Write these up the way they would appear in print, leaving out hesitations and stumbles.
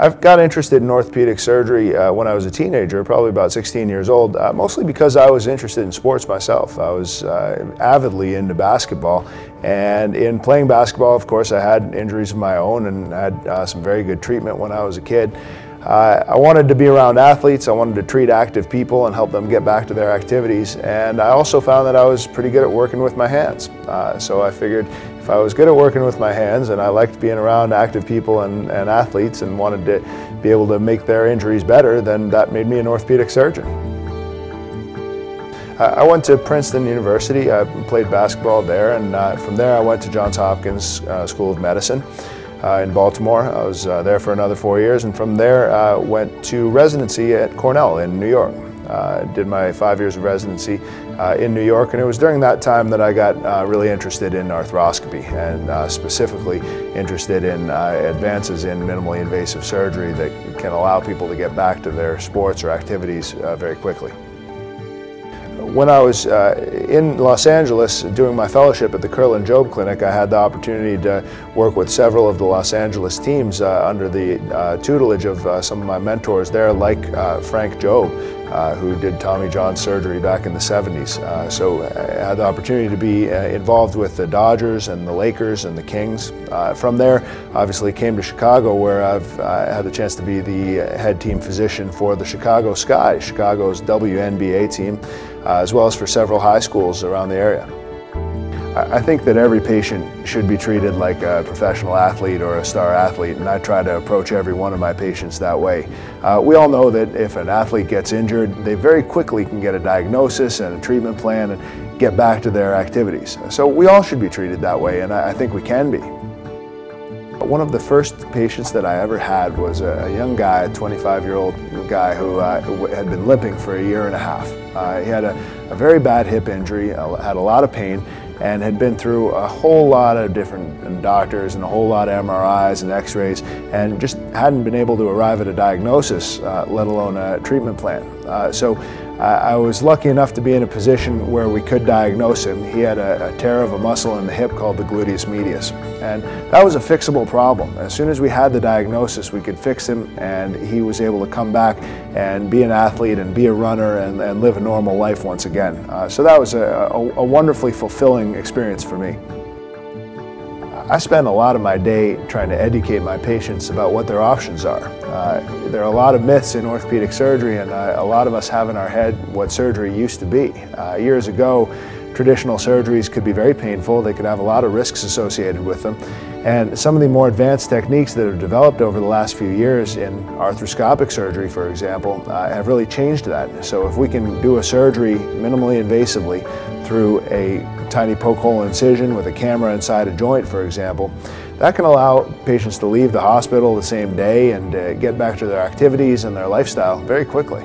I've got interested in orthopedic surgery when I was a teenager, probably about 16 years old, mostly because I was interested in sports myself. I was avidly into basketball, and in playing basketball, of course, I had injuries of my own and had some very good treatment when I was a kid. I wanted to be around athletes, I wanted to treat active people and help them get back to their activities, and I also found that I was pretty good at working with my hands. So I figured if I was good at working with my hands and I liked being around active people and athletes and wanted to be able to make their injuries better, then that made me an orthopedic surgeon. I went to Princeton University, I played basketball there, and from there I went to Johns Hopkins School of Medicine in Baltimore. I was there for another 4 years, and from there went to residency at Cornell in New York. Did my 5 years of residency in New York, and it was during that time that I got really interested in arthroscopy, and specifically interested in advances in minimally invasive surgery that can allow people to get back to their sports or activities very quickly. When I was in Los Angeles doing my fellowship at the Curlin Jobe Clinic, I had the opportunity to work with several of the Los Angeles teams under the tutelage of some of my mentors there, like Frank Jobe, who did Tommy John surgery back in the 70s. So I had the opportunity to be involved with the Dodgers and the Lakers and the Kings. From there, obviously came to Chicago, where I've had the chance to be the head team physician for the Chicago Sky, Chicago's WNBA team, as well as for several high schools around the area. I think that every patient should be treated like a professional athlete or a star athlete, and I try to approach every one of my patients that way. We all know that if an athlete gets injured, they very quickly can get a diagnosis and a treatment plan and get back to their activities. So we all should be treated that way, and I think we can be. One of the first patients that I ever had was a young guy, a 25-year-old guy who had been limping for a year and a half. He had a very bad hip injury, had a lot of pain, and had been through a whole lot of different doctors and a whole lot of MRIs and x-rays, and just hadn't been able to arrive at a diagnosis, let alone a treatment plan. So I was lucky enough to be in a position where we could diagnose him. He had a tear of a muscle in the hip called the gluteus medius, and that was a fixable problem. As soon as we had the diagnosis, we could fix him, and he was able to come back and be an athlete and be a runner and live a normal life once again. So that was a wonderfully fulfilling experience for me. I spend a lot of my day trying to educate my patients about what their options are. There are a lot of myths in orthopedic surgery, and a lot of us have in our head what surgery used to be. Years ago, traditional surgeries could be very painful. They could have a lot of risks associated with them. And some of the more advanced techniques that have developed over the last few years in arthroscopic surgery, for example, have really changed that. So if we can do a surgery minimally invasively through a tiny poke hole incision with a camera inside a joint, for example, that can allow patients to leave the hospital the same day and get back to their activities and their lifestyle very quickly.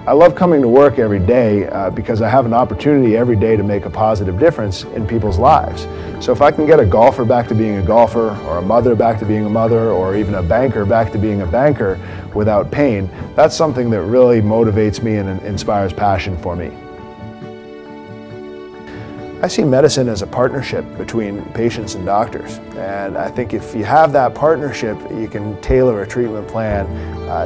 I love coming to work every day because I have an opportunity every day to make a positive difference in people's lives. So if I can get a golfer back to being a golfer, or a mother back to being a mother, or even a banker back to being a banker without pain, that's something that really motivates me and inspires passion for me. I see medicine as a partnership between patients and doctors, and I think if you have that partnership, you can tailor a treatment plan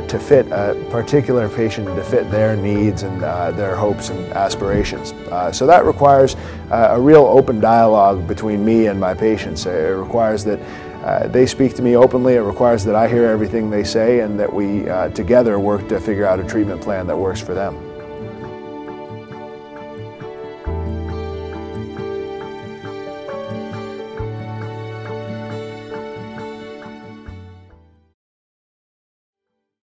to fit a particular patient, to fit their needs and their hopes and aspirations. So that requires a real open dialogue between me and my patients. It requires that they speak to me openly. It requires that I hear everything they say, and that we together work to figure out a treatment plan that works for them.